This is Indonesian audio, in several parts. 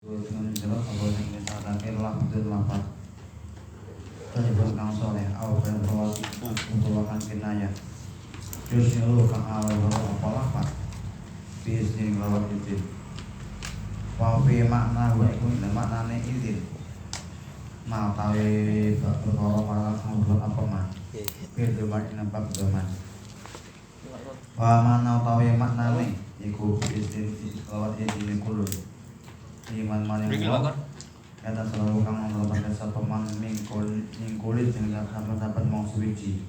Dengan jelas Allah yang disatakan lafzul lafaz Tajibul kang soleh Awal berwati Untuk akan kinayah Yusnilu kang awal apa lafaz Bisni ngelawat izin Wafi makna wa ikun maknane izin Matawi berkoro para ngobrol apa mah Keduman nampak doman Wa mana utawi maknane Iku bisni ngelawat izin kulun Iman man yang kata selalu kang melakukan satu man mingkulit dengan dapat mau suci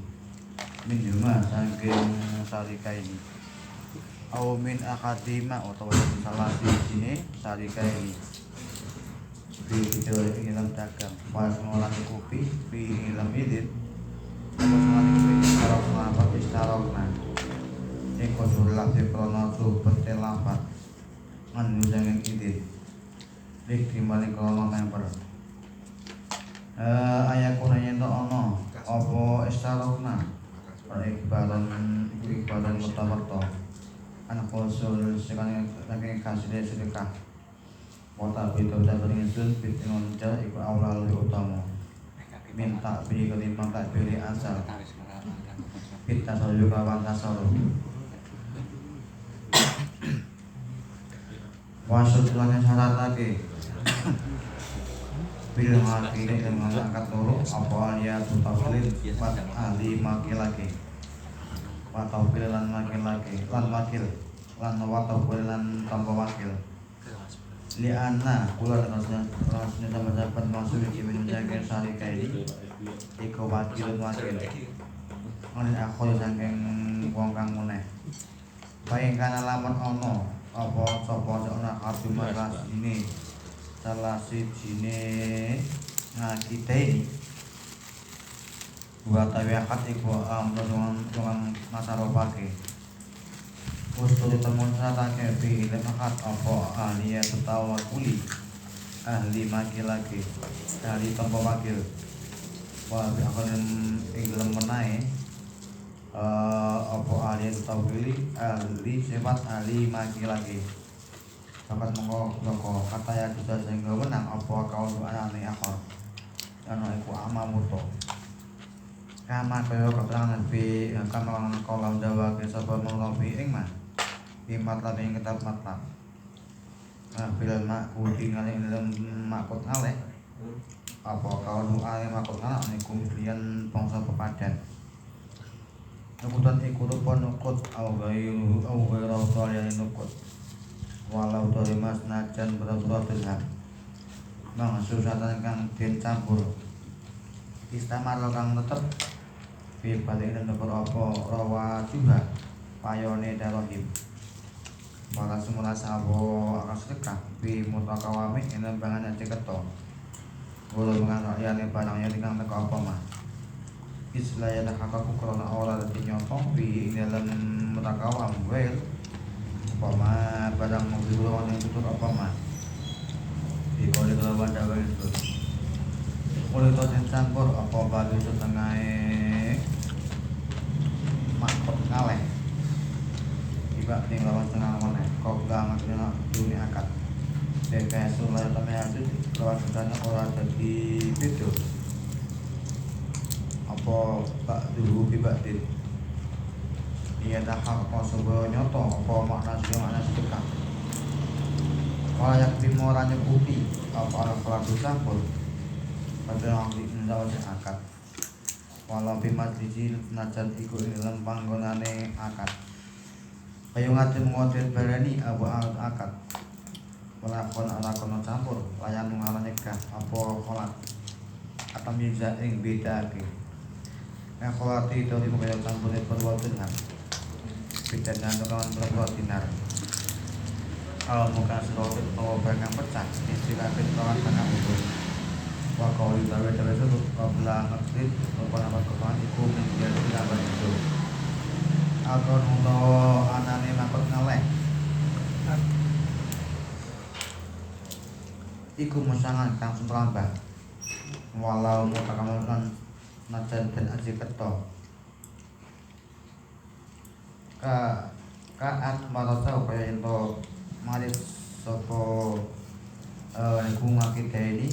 min juma saking sarika ini au min akadima atau salah sini sarika ini di video dalam dagang pas ngolah kopi di dalam idin atau salah kopi kalau selamat istarokna yang konsulat di pronotu petelapat menunjang idin dik timbali kalau member ayat kunanya itu ono apa istarokna ikbalan mutawarto anak konsul sekarang lagi kasih sedekah kota itu dapat ingin bitin jauh ikut awal lebih utama minta beri kelima tak beri asal kita selalu kawan kasar wasut tulangnya syarat lagi bilang lagi dengan angkat loro apa alia tutawilin pat ahli maki lagi watawil lan maki lagi lan wakil lan watawil lan tanpa wakil liana kula rasanya dapat masuk di menjaga sarika ini iko wakil ngene aku saking wong kang meneh bae kana lamun ono apa sapa ana kaduma ini salah sijine ngakite ini buat tawiakat iku dengan masaropake usul temun satake fi lemakat apa ahli utawa kuli ahli laki ahli tanpa wakil wa akan ing menae apa ahli utawa kuli ahli sifat ahli laki dapat mengko kata ya kita sehingga menang apa kaul anane akhir ana iku amamuto kama kaya keterangan bi kama kalam dawa ke sapa menglobi ing mah bi matlab ing kitab matlab bila mak kudi ngale dalam makut ngale apa kaul ale makut ngale niku klian bangsa pepadan nukutan iku rupa nukut au gairu talian nukut walau dari mas najan berat-berat dirham nang susatan kang den campur istamar kang tetep bi balik dan apa rawa juga payone darohim para semula sabo akan sedekah bi mutakawami ina bangan aja keto guru mengan rakyane barangnya dikang teko apa mah islaya dah hakaku krana ora dadi nyotong bi dalam mutakawam wel apa barang mobil lawan yang tutur apa mah di kode kelaban dawa itu oleh itu yang campur apa bagi setengah makot ngaleh tiba tinggal lawan setengah mana kok banget kena dunia akad dan kayak sulai tamanya itu lawan setengah orang jadi video apa tak dulu tiba-tiba ia dah hak kosong nyoto apa makna sedekah layak timoranya putih apa pelaku campur pada yang diindah akad walau bimas dijil najan iku dalam panggonane akad kayu ngati mengotin berani abu akad walakon alakono campur layan mengalami kah apa kolak atau miza ing beda ke kolati itu dimulai campur perwakilan beda dengan kawan dinar kalau muka selotip atau barang pecah istilah kawan tengah utuh wakau di dawe itu kabla ngerti apa nama kepan iku menjadi lawan itu agar untuk anane makot ngaleh iku musangan kang semprambah walau mutakamulan najan dan aji keto kaan marasa upaya itu maris sopo iku ngakideni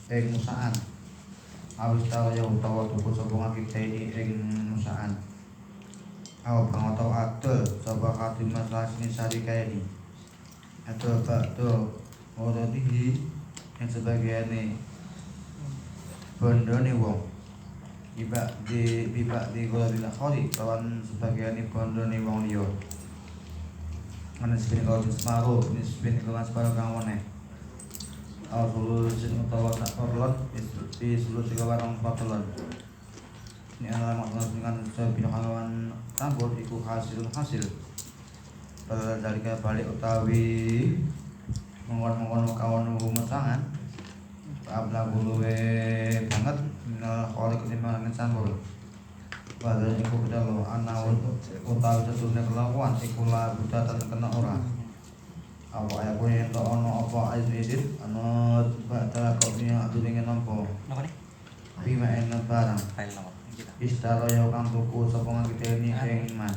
ing musaan awis tawaya utawa tuku sapa ngakideni ing musaan aw pangoto adol sapa kadimas lasni sarikaini adol bakdo wadodihi yang sebagiannya bondone wong bibak di kula dilakoni kawan sebagiannya bondone wong liya manes bin kalau separuh bin kalau separuh kang meneh aw sulusin utawa sak korlon di sulusi kawan patulon ini adalah makna dengan sabina kawan tambur iku hasil pada dalika balik utawi mengkon kawan mesangan abla buluwe banget minal kholi ketimbang tambur pada iku kedalo ana utawi setune kelakuan iku la budatan kena ora apa aya kuwi ento ana apa edit ana badha kopinya adune nampa napa nih bima ena barang file nomor istara yo kang tuku sapa ngakiteni ing mas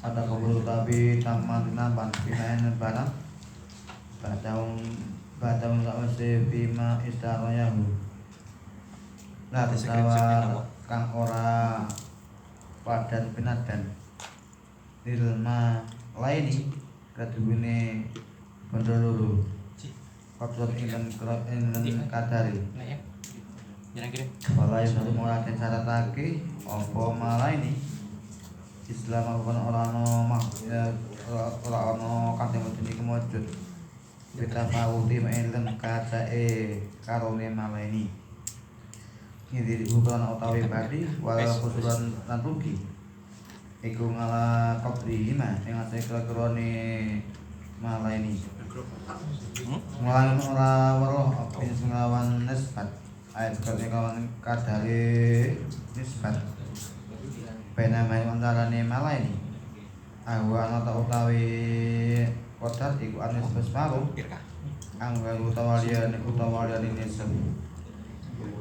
ada kabul tapi taman nampan bima ena barang badang sawise bima istara yahu lah disawa kang ora padan pinadan ilma laini kaduwene bondo loro kapsut ingkang kadari wala yang ora disyaratake apa malah ini Islam bukan ora ana kanthi mesti kemujud kita pauti melen kacae karone malah ini ini bukan utawi badi walau kusuran lan rugi iku ngalah kopri mah sing asih kelakone malah ini ngelawan ora weruh jenis ngelawan nisbat ayat kawan kadare nisbat bena main antarane malah ini awan atau utawi kodar iku anis besparu angga utawa liya ini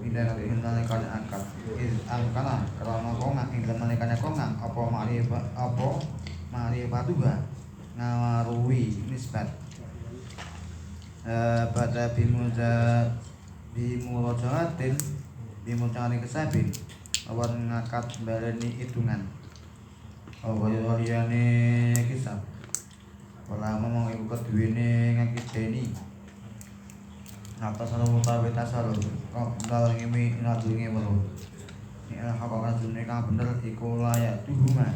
tidak mengenai kanya akad angkana karena kongang ing dalam mengenai kongang apa mari patuga ngaruhi nisbat pada bimurajatin bimurajani kesabin awan ngakad baleni hitungan liyane kisah wala ngomong ibu keduwene ngakideni atas ana utawi tasaruf kok dalenge nadunge weruh nek hapakan dunya kang bener iku layak tuhuma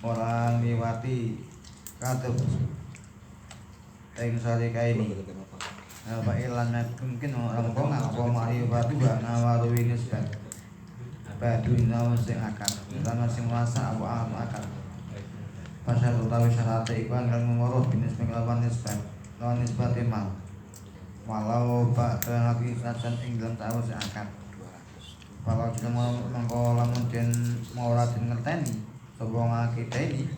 ora liwati katep ing sari kaini apa ilan mungkin orang kok apa mari batu ngawaruhi nisbat badu nawa sing akad sama sing wasa apa akad pasal utawi syarat iku angel ngurut binis penglawan nisbat lawan nisbat mal walau pak lagi sajan ing dalam tahu seakan kalau kita mengko lamun den ora den ngerteni sapa ngakideni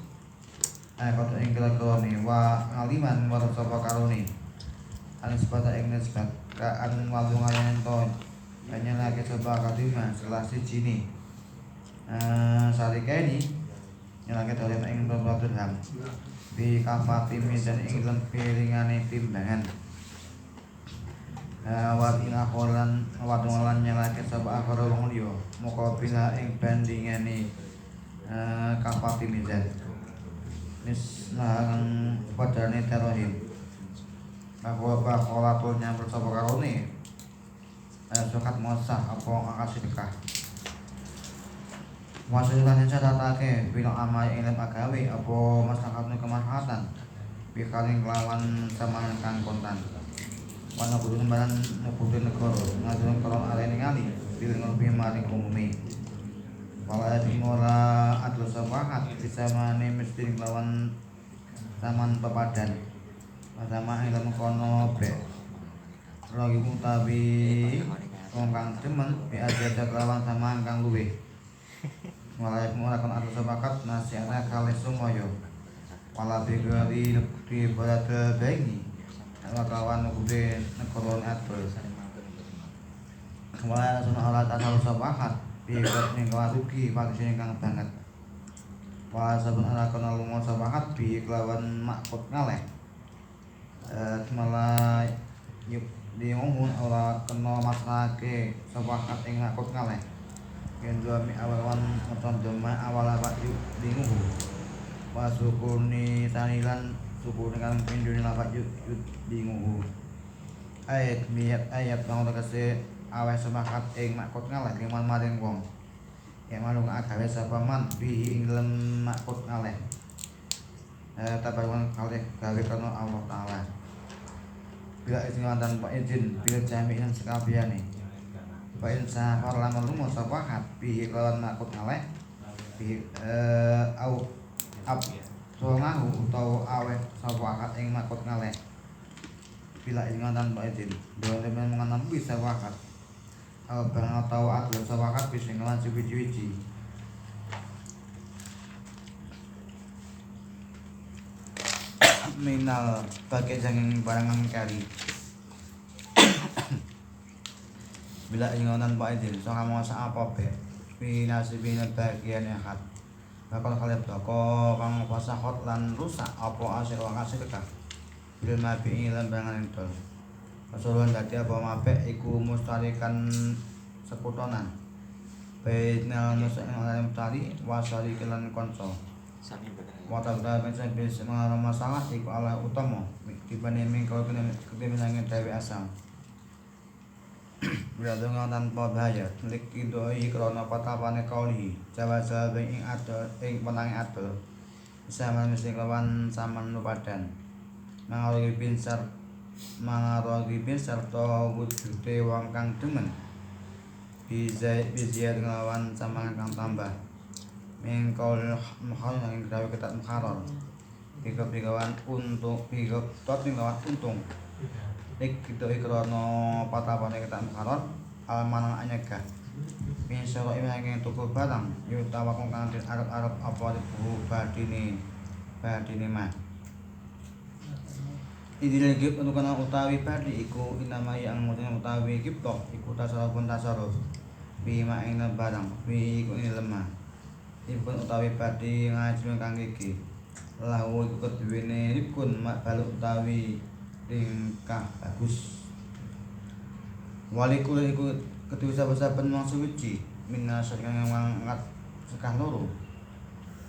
kok ing kelakone wa ngaliman marang sapa karone anisbata ing nisbat kaan walungan ento hanya lagi sapa kadima salah siji sarikeni nyalake dalem ing dirham bi kafati mizan ing dalam piringane timbangan wadina kholan wadungalan nyalake sapa akhara wong liya muka bila ing bandingane kafati mizan nislang padane terohim bahwa bakolatul nyamper sapa karone sokat mosah apa ngakasih dekah maksudnya catatake bila amai ilm agawe apa maslahatan kemaslahatan bikaling kelawan samahan kang kontan wana kudu nembaran kudu negara ngajuran kolom arene ngali bilih ngopi maring umumi wala dimora adlu sabahat bisa mane mesti lawan taman pepadan sama ilmu kono be lagi mutabi wong kang demen bi aja lawan sama kang luwe wala dimora kon adlu sabahat nasiana kali sumoyo wala bigari di barat bengi kawan kude negara atul kemarin sunah Allah ta'ala sabahat bibat ning rugi paksine kang banget wa sabun ala kana lunga sabahat bi kelawan makut ngaleh malah diungun ora kena masrahake sepakat ing ngakut ngaleh yen suami awalan ngeton dema awal apa yuk dinguhu wasukuni sanilan sukuni kan pindune lapat yuk dinguhu ayat bang tegese aweh sepakat ing makut ngaleh liman maring wong yen manung agawe sapa man bihi ing dalem makut ngaleh tabawan kalih gawe kana Allah taala bila izin tanpa izin bila jaminan sekabehane wa in safar lamun lumo sapakat bihi lawan makut ngaleh bihi au ab songahu utawa aweh sapakat ing makut ngaleh bila izin tanpa izin dene mengenam bisa wakat bang atau atlet sapakat bisa ngelawan suwi-suwi minal bagai janging barangan kali bila ingonan pak izin so kamu sa apa be binasibina bagian akad bakal kalian toko kang pasahot lan rusak apa hasil wangasi dekah bil mabi ilan bangan itu keseluruhan dadi apa mabek iku mustarikan sekutonan bainal musa'in tali wasari kilan konsol watabda bisa mengalami masalah iku Allah utama dibanding mingkau kedemenangan dewi asam beradungan tanpa bahaya lik idoi krana patapane kaulihi jawa-jawa ing adol ing penangi adol sama mesti lawan saman lupadan mangarogi bin sarta wujude wong kang demen bizia nglawan sama kang tambah mengkol mahal yang gawe ketat mengharor bigawan untuk bigap tot nglawan untung lik kita ikrono patapane ketat mengharor almanang anyega min sira imang tuku barang yutawa kang arep apa badine mah idine gip untuk kana utawi badi iku inama yang mungkin utawi gip tok iku tasarruf bima ing barang bi iku ini lemah ibun utawi badi ngajeng kang iki lahu iku keduwene rikun mak baluk utawi tingkah bagus walikul iku kedue saben wong suci minas kang ngangkat sekah loro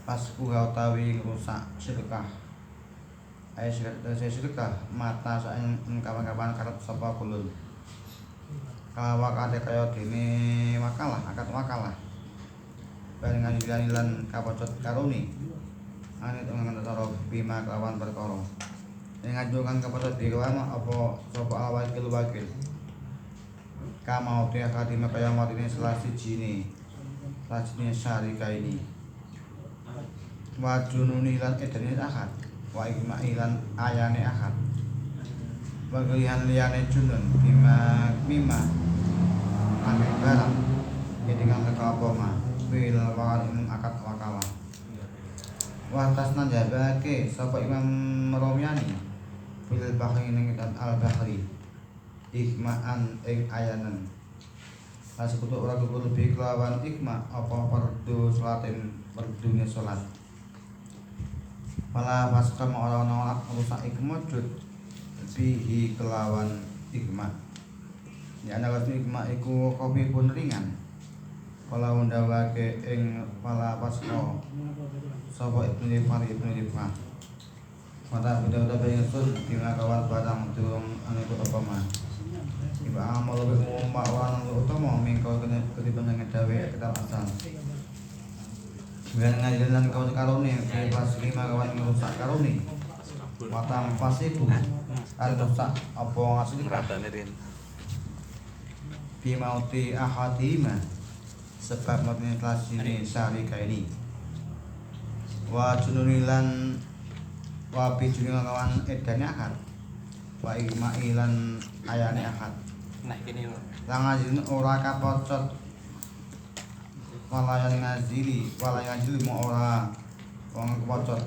pas kuha utawi rusak sedekah sedekah mata saen kawan-kawan karep sapa kulul kawakane kaya dene wakalah akad wakalah barengan lan kapocot karuni ane tengen cara bima kelawan perkara ing ngajukan kapocot dilawan apa sapa awal wakil kamau te akadime kaya matine salah sijine syarika ini wajununi lan edene akad wa ikmailan ayane akad bagian liyane junun mima ane barang jadi ngangkat apa mah bil wakalin akad wakalah watasna jabake sapa Imam Romyani bil bahri ning al bahri ikmaan ing ayanan sekutu ora kudu lebih kelawan ikma apa fardu salatin fardune salat pala pas kamu orang rusak ikmujud bihi kelawan ikma ya ana ikma iku kopi pun ringan pala undawake ing pala pasca sapa ibnu Rifah mata beda-beda bayangsun dimakawan barang durung anu apa mah iba amal lebih umum wan utama mingkau ketiban ngedawe kita asal dengan ngajalan kawan karuni pas 5 kawan rusak karuni watang pas itu ada rusak apa ngasih di mauti ahadima sebab mati kelas ini syarika ini wa jununilan wa bijunil kawan edane akad wa ikmailan ayane akad nah kene lho langajin ora kapocot walayan ngajili mau ora wong kapocot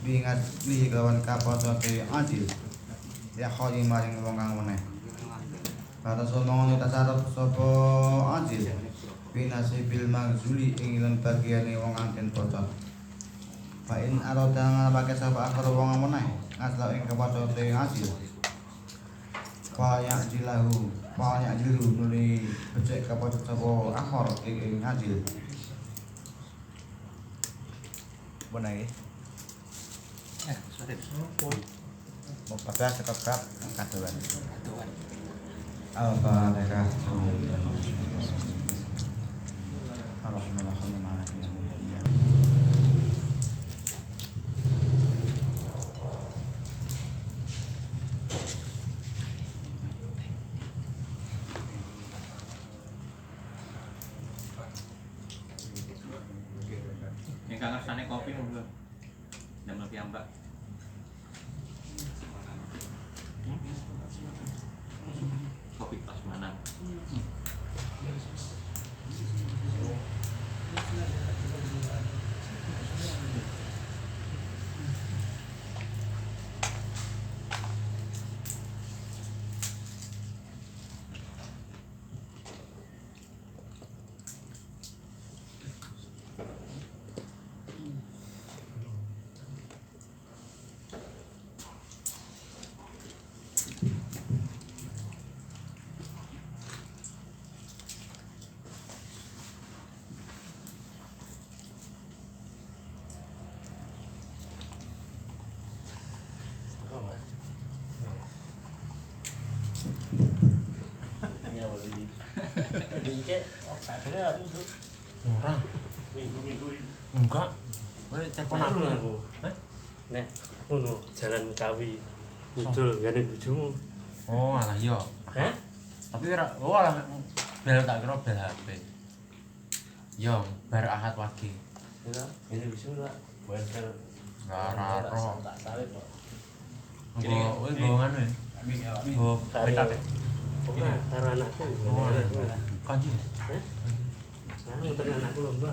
bingat li kawan kapocot adil ya kholi maring wong kang meneh batas omongan tasarruf sapa adil binasibil magzuli ing lan bagiane wong anten pocot fa in arada ngapake sapa akhir wong meneh ngaslau ing kapocote adil Fa'ya jilahu Fa'ya jilu nuli becek kapocok sapa akhor ing ajil. Apa lagi? Sorry. Mau pada sekap kadoan. Aduan. Al-Fatihah. Yang kangen sana kopi dulu. Damel piyambak. Kopi prasmanan. Orang enggak. Boleh telepon aku. Nek ngono jalan Kawi. Muncul gane bojomu. Oh, alah iya. Hah? Tapi alah bel tak kira bel HP. Yo, bar Ahad wage. Ya, ini bisa lah. Bukan Raro. tak sawit kok. Nggo nganu ya. Nggo petak. Pokoknya karo anakku. Oh, kanji. Hah? Nah, untuk anakku lomba.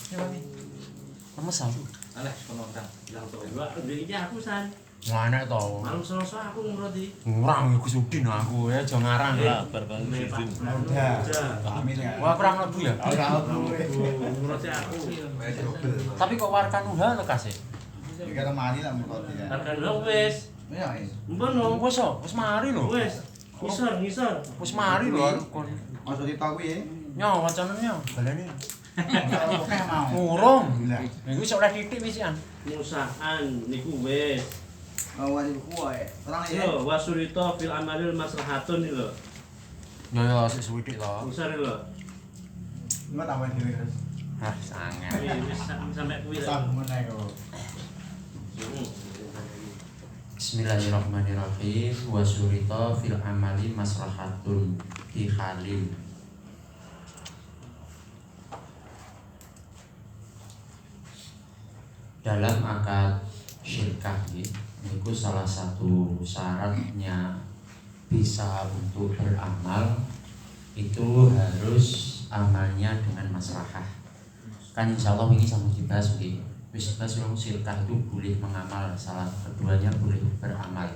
Ya lagi. Lemes aku. Alah, kono ndang. Yang kedua, iki aku san. Mana to? Malam Selasa aku ngroti. Ngurang iku Sudin aku ya aja ngarang ya. Udah. Amin ya. Wah, kurang lebu ya. Ngroti aku. Tapi kok Warkanuha lekas ya? Iki karo mari lah mriko ya. Harga lho wis. Ya wis. Mbono. Wis mari lho. Wis. Ngisor. Wis mari lho kon. Ojo ditok kuwi ya. Nyo wacanane nyo. Baleni. Oke mau. Ngurung. Lah. Iku iso oleh titik wisian. Musaan niku wis. Awan iku kuwe. Terang ya. Yo, wasurito fil amalil maslahatun iki lho. Yo yo sik suwidik to. Besar iki lho. Enggak tambah dhewe terus. Ah, sangat. Wis sampai kuwi lah. Sambung meneh kok. Bismillahirrahmanirrahim. Wa surita fil amali maslahatun fi halil. Dalam akad syirkah itu salah satu syaratnya bisa untuk beramal itu harus amalnya dengan maslahah. Kan insya Allah ini sama dibahas gitu. Wis orang syirkah itu boleh mengamal, salah keduanya boleh beramal.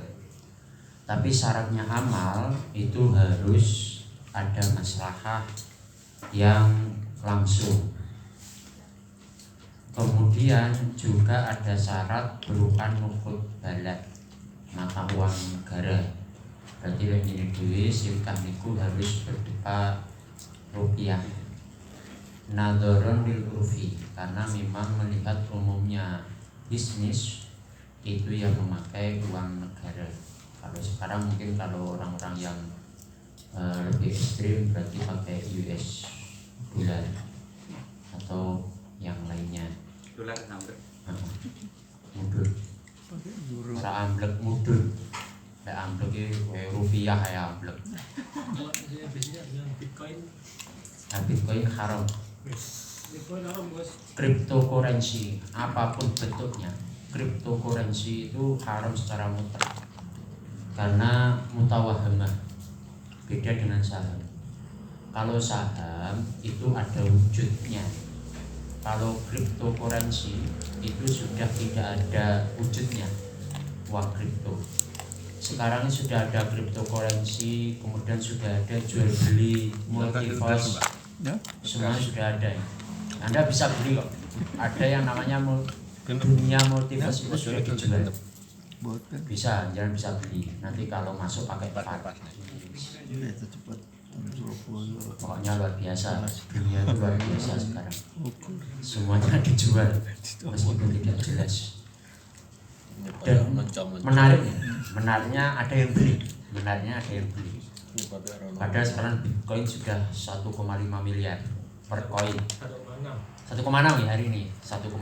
Tapi syaratnya amal itu harus ada maslahah yang langsung. Kemudian juga ada syarat berupa nukut balad, mata uang negara. Berarti yang ini duit syirkah niku harus berupa rupiah. Nadzoron lil urfi, karena memang melihat umumnya bisnis itu yang memakai uang negara. Kalau sekarang mungkin kalau orang-orang yang lebih ekstrim berarti pakai US dolar atau yang lainnya. Dolar ambrek. Mundur. Ora amblek mundur. Lek amblek iki rupiah ya amblek. Bitcoin haram. Cryptocurrency apapun bentuknya, cryptocurrency itu haram secara mutlak karena mutawahamah, beda dengan saham. Kalau saham itu ada wujudnya, kalau cryptocurrency itu sudah tidak ada wujudnya, uang kripto. Sekarang ini sudah ada cryptocurrency, kemudian sudah ada jual beli multiverse, semua sudah ada. Anda bisa beli kok. Ada yang namanya dunia multiverse itu sudah dijual. Bisa, jangan bisa beli. Nanti kalau masuk pakai VAR. Pokoknya luar biasa. Dunia itu luar biasa sekarang. Semuanya dijual meskipun tidak jelas. Dan menariknya ada yang beli. Padahal sekarang Bitcoin sudah 1,5 miliar per koin. 1,6 ya hari ini, 1,6.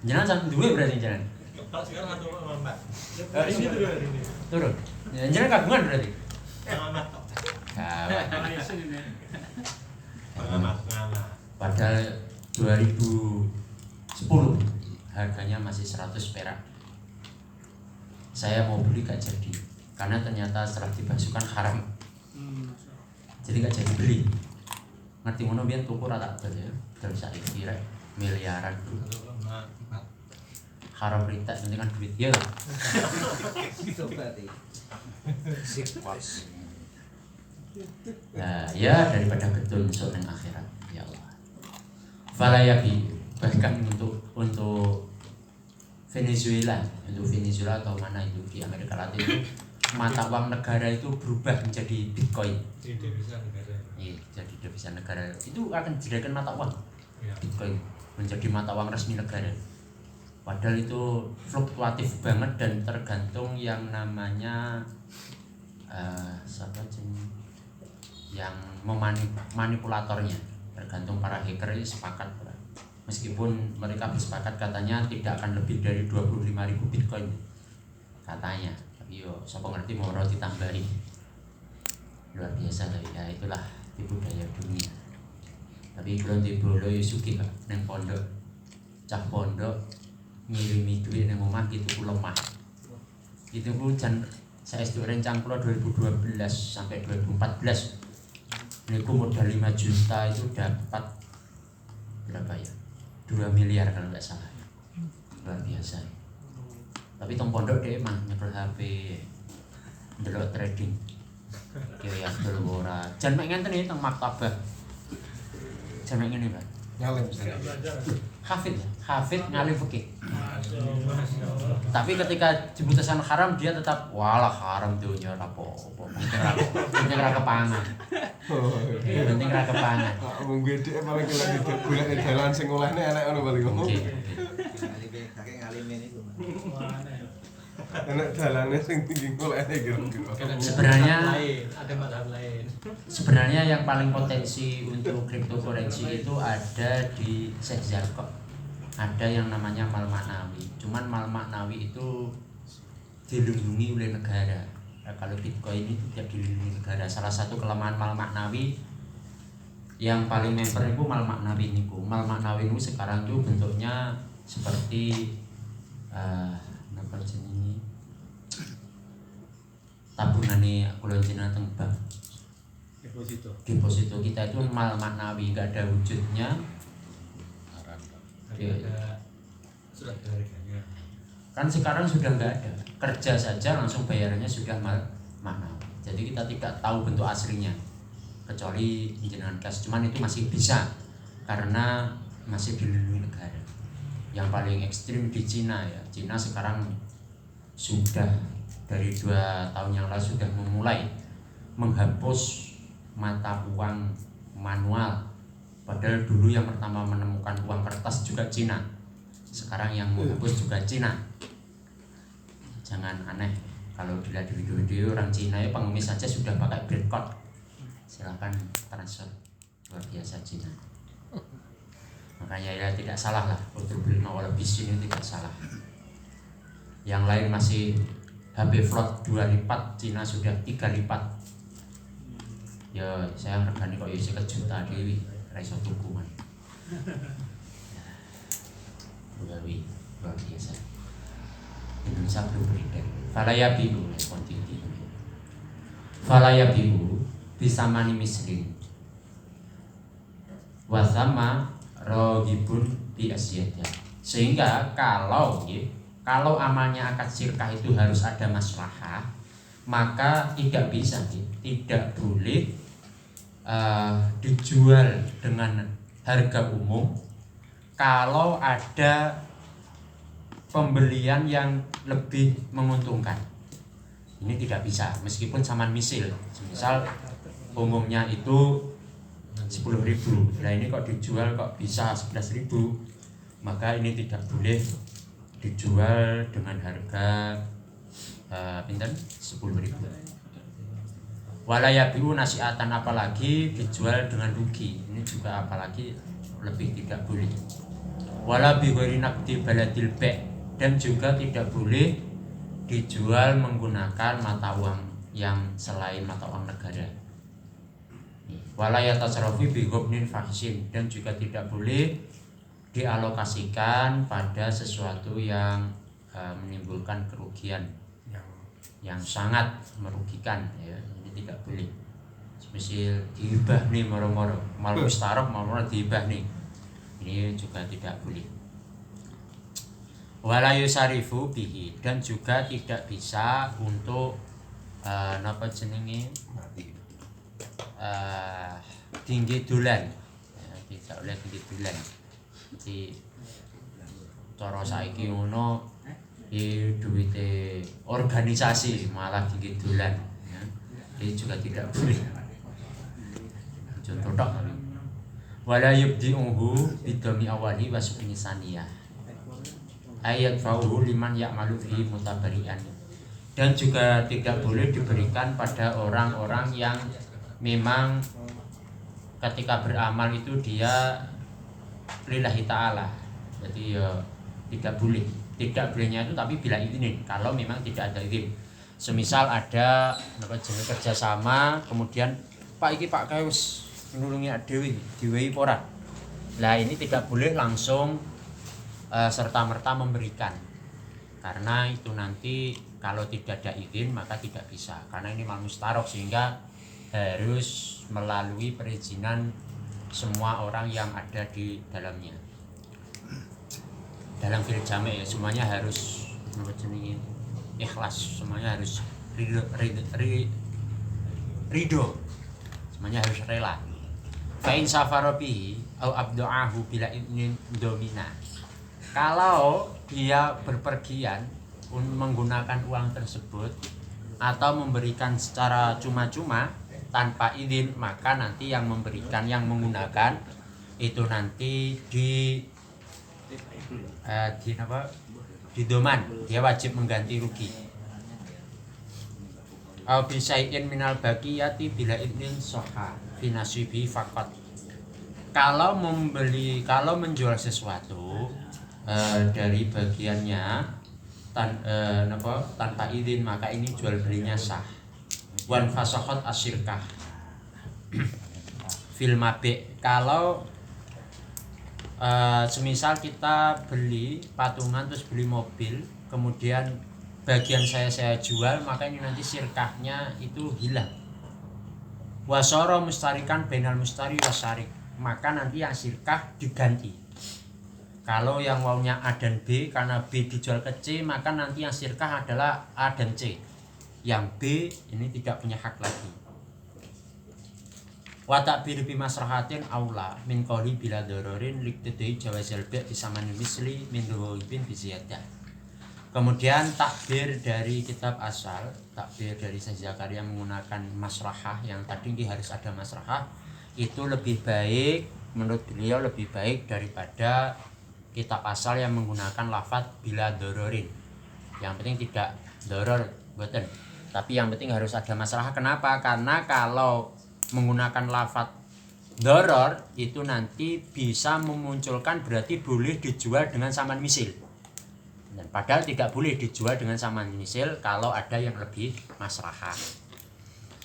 Jangan sampai dua berarti jangan. Sekarang 1,4. Ini turun. Jangan kagungan berarti. Padahal 2010 harganya masih 100 perak. Saya mau beli gak jadi karena ternyata setelah dibasuhkan haram. Jadi gak jadi beli. Ngerti ngono biyen tuku ra tak beli ya. Terus saiki rek miliaran dulu. Haram rita penting kan duit ya. Gitu berarti. Nah, ya daripada getun besok nang akhirat. Ya Allah. Falayabi bahkan untuk Venezuela atau mana itu di Amerika Latin itu mata uang negara itu berubah menjadi Bitcoin. Jadi devisa negara. Iya, jadi devisa negara itu akan dijadikan mata uang. Ya. Bitcoin menjadi mata uang resmi negara. Padahal itu fluktuatif banget dan tergantung yang namanya siapa yang manipulatornya, tergantung para hacker ini sepakat. Meskipun mereka bersepakat katanya tidak akan lebih dari 25.000 Bitcoin katanya, tapi yo siapa ngerti mau ditambahi. Luar biasa lah ya, itulah tipu daya dunia. Tapi belum dibolo yo sugih Pak nang pondok. Cah pondok ngirimi duit nang omah gitu lemah. Itu ku jan saestu rencang kula 2012 sampai 2014. Niku modal 5 juta itu dapat berapa ya? 2 miliar kalau nggak salah. Luar biasa. Tapi tong pondok deh mah nyekel HP ndelok trading. Kaya Abdul ora. Jan mek ngenten iki teng maktabah. Jan mek ngene, Pak. Ngalim Hafid ngalim fikih. Tapi ketika diputuskan haram dia tetap walah haram dunia ora apa-apa. Penting ra kepangan. Penting ra kepangan. Wong gede paling golek dalan sing olehne enek ngono paling ngono. Kakek ngalimin itu. Enek dalane sing tinggi golekne kira-kira. Sebenarnya ada mazhab lain. Sebenarnya yang paling potensi untuk cryptocurrency itu ada di Syekh Zarqab. Ada yang namanya Mal Maknawi. Cuman Mal Maknawi itu dilindungi oleh negara. Nah, kalau Bitcoin itu tidak dilindungi negara. Salah satu kelemahan Mal Maknawi yang paling member itu Mal Maknawi niku. Mal Maknawi itu sekarang itu bentuknya seperti apa jenenge? Tabungane kula jenengan teng bank. Deposito kita itu Mal Maknawi, enggak ada wujudnya. Ada surat harganya. Kan sekarang sudah enggak ada. Kerja saja langsung bayarannya sudah Mal Maknawi. Jadi kita tidak tahu bentuk aslinya. Kecuali jenengan cash, cuman itu masih bisa karena masih dilindungi negara. Yang paling ekstrim di Cina ya. Cina sekarang sudah dari 2 tahun yang lalu sudah memulai menghapus mata uang manual. Padahal dulu yang pertama menemukan uang kertas juga Cina. Sekarang yang menghapus juga Cina. Jangan aneh kalau dilihat di video-video orang Cina ya pengemis saja sudah pakai barcode. Silakan transfer. Luar biasa Cina. Makanya ya tidak salah lah untuk beli mawar bis ini tidak salah. Yang lain masih HP float 2 lipat, Cina sudah 3 lipat. Ya saya regani kok ya 1 juta dewi. Raiso tukungan. Luar biasa. Indonesia belum beredar. Falayabihu kontinti. Falayabihu bisa mani mislin. Wasama rohibun bi asyadnya. Sehingga kalau amalnya akad sirkah itu harus ada maslahah, maka tidak bisa, tidak boleh dijual dengan harga umum kalau ada pembelian yang lebih menguntungkan. Ini tidak bisa meskipun saman misil. Misal umumnya itu 10.000. Nah ini kok dijual kok bisa 11.000, maka ini tidak boleh dijual dengan harga pinten 10.000. Walayabiu nasiatan, apalagi dijual dengan rugi, ini juga apalagi lebih tidak boleh. Wala bighairi naqdi baladil ba', dan juga tidak boleh dijual menggunakan mata uang yang selain mata uang negara. Wala yatasarrafu bi ghubnin fahisin, dan juga tidak boleh dialokasikan pada sesuatu yang menimbulkan kerugian yang sangat merugikan, ya. Ini tidak boleh. Misal dihibah nih moro-moro, mal mustarok moro-moro dihibah nih, ini juga tidak boleh. Wala yusarifu bihi, dan juga tidak bisa untuk napa jenenge tinggi dolan, ya, tidak oleh tinggi dolan. Jadi cara saiki ngono di duwite organisasi malah tinggi dolan, ya. Ini juga tidak boleh. Contoh tok. Wala yubdi'uhu bidami awali wa sukuni saniyah. Ayat fauhu liman ya'malu fi mutabari'an. Dan juga tidak boleh diberikan pada orang-orang yang memang ketika beramal itu dia lillahi ta'ala. Jadi ya tidak boleh. Tidak bolehnya itu tapi bila izin, kalau memang tidak ada izin. Semisal ada jenis kerjasama, kemudian Pak iki Pak kae wis nulungi dhewe diwehi ora. Lah ini tidak boleh langsung serta-merta memberikan. Karena itu nanti kalau tidak ada izin maka tidak bisa. Karena ini mal mustarok, sehingga harus melalui perizinan semua orang yang ada di dalamnya. Dalam fil jami' ya, semuanya harus ikhlas, semuanya harus ridho, semuanya harus rela. Fa'in safarobihi au abdu'ahu bila idnin domina. Kalau dia berpergian menggunakan uang tersebut atau memberikan secara cuma-cuma tanpa izin, maka nanti yang memberikan, yang menggunakan itu nanti didoman, dia wajib mengganti rugi. Au bisai'in minal baqiyati bila idnin sahha fi nasibi faqat. Kalau menjual sesuatu dari bagiannya tanpa izin, maka ini jual belinya sah. Wan fasakhat asyirkah fil mabi'. Kalau semisal kita beli patungan terus beli mobil, kemudian bagian saya jual, maka ini nanti sirkahnya itu hilang. Wasara mustarikan bainal mustari wasarik, maka nanti yang sirkah diganti. Kalau yang wawunya A dan B, karena B dijual ke C, maka nanti yang sirkah adalah A dan C. Yang B ini tidak punya hak lagi. Wa ta'bir bi masrahatin aula min qawli bila dororin liktidai jawazal bi' bisamanil misli min ruhibin bi ziyadah. Kemudian takbir dari kitab asal, takbir dari Syekh Zakaria menggunakan masrahah, yang tadi harus ada masrahah, itu lebih baik, menurut beliau lebih baik daripada kitab asal yang menggunakan lafaz bila dororin. Yang penting tidak doror, boten. Tapi yang penting harus ada masrahah. Kenapa? Karena kalau menggunakan lafaz doror itu nanti bisa memunculkan berarti boleh dijual dengan saman misil. Dan padahal tidak boleh dijual dengan saman misil kalau ada yang lebih masrahah.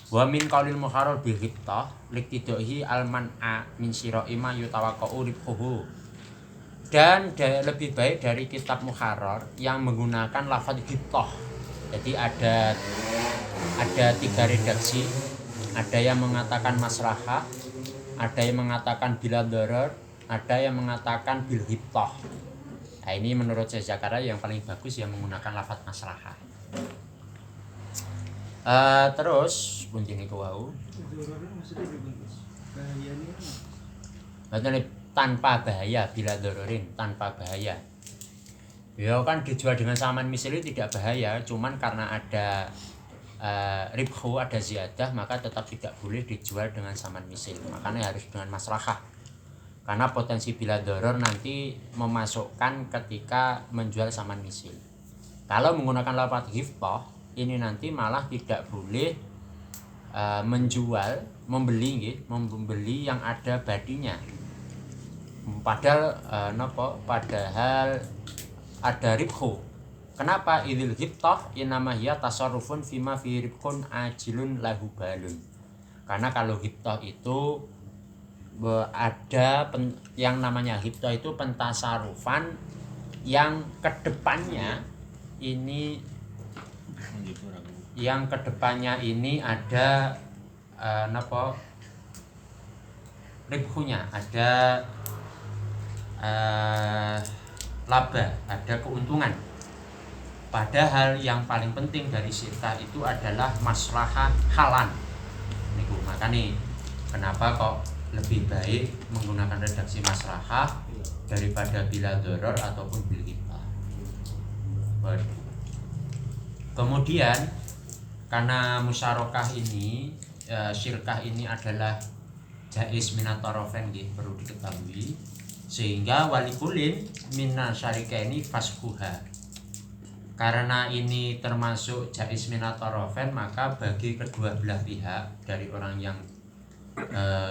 Wa min qaulil muharrar bil ghibtah liqtidahi alman'a min sira'i ma yutawaqqa'u ribhuhu. Dan lebih baik dari kitab muharrar yang menggunakan lafaz ghibtah. Jadi ada 3 redaksi. Ada yang mengatakan masrahah, ada yang mengatakan bila doror, ada yang mengatakan bil ghibtah. Nah, ini menurut Syekh Zakaria yang paling bagus yang menggunakan lafaz masrahah. Terus bunyi niku wau. Maksudnya tanpa bahaya, bila dororin, tanpa bahaya. Ya kan dijual dengan saman misil itu tidak bahaya, cuman karena ada ribhu, ada ziyadah, maka tetap tidak boleh dijual dengan saman misil. Makanya harus dengan maslahah. Karena potensi bila doror nanti memasukkan ketika menjual saman misil. Kalau menggunakan lafaz ghibtah, ini nanti malah tidak boleh menjual, membeli yang ada badinya. Padahal padahal ada ribhu. Kenapa? Idil ghibtah inama hiya tasarrufun fima fi ribhun ajilun lahu balun. Karena kalau ghibtah itu ada yang namanya ghibtah itu pentasarufan yang kedepannya ini ada ribhunya, ada laba, ada keuntungan. Padahal yang paling penting dari sirkah itu adalah maslahah halan. Niku makanya kenapa kok lebih baik menggunakan redaksi maslahah daripada bila doror ataupun bil ghibtah. Kemudian karena musyarakah ini syirkah ini adalah jaiz minat tarafain nggih, perlu diketahui, sehingga walikulin minas syarikaini faskuha. Karena ini termasuk jaiz minat tarafain, maka bagi kedua belah pihak dari orang yang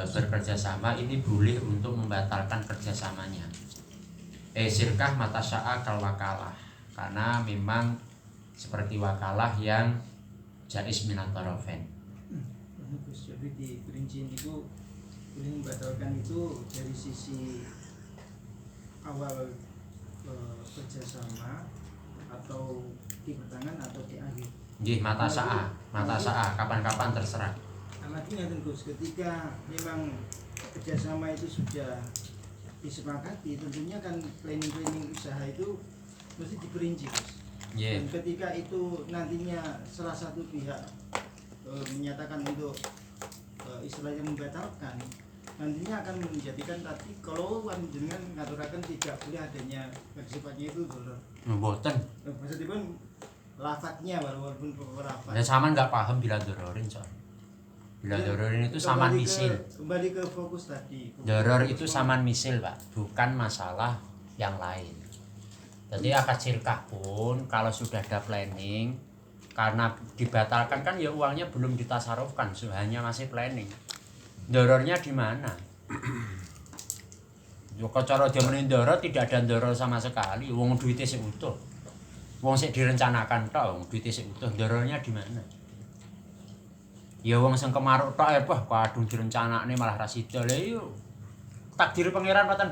bekerja sama ini boleh untuk membatalkan kerjasamanya. Syirkah mata sya'a kal wakalah, karena memang seperti wakalah yang jaiz minat tarafain. Jadi di perincian itu boleh membatalkan itu dari sisi awal kerjasama atau di pertengahan atau di akhir. Nggih, mata sa'a, kapan-kapan terserah. Artinya Gus, ketika memang kerjasama itu sudah disepakati, tentunya kan planning usaha itu mesti diperinci, Gus. Yeah. Dan ketika itu nantinya salah satu pihak menyatakan untuk istilahnya membatalkan, nantinya akan menjadikan tadi kalau dengan ngaturakan tidak boleh adanya sifatnya itu doror. Mboten. Maksudnya lafadznya walaupun lafaz. Ya sama nggak paham bila dororin soal. Bila dororin itu saman misil. Kembali ke fokus tadi. Doror itu saman misil, Pak, bukan masalah yang lain. Jadi akad syirkah pun kalau sudah ada planning, karena dibatalkan kan ya uangnya belum ditasarufkan, hanya masih planning. Dorornya di mana? Joko cara jaman doror tidak ada doror sama sekali. Wong duitnya sing utuh. Wong sing direncanakan tok, wong duitnya sing utuh. Dorornya di mana? Ya wong sing kemaruk tok ya, kadung direncanakne malah ra sida. Lha yo takdir pangeran paten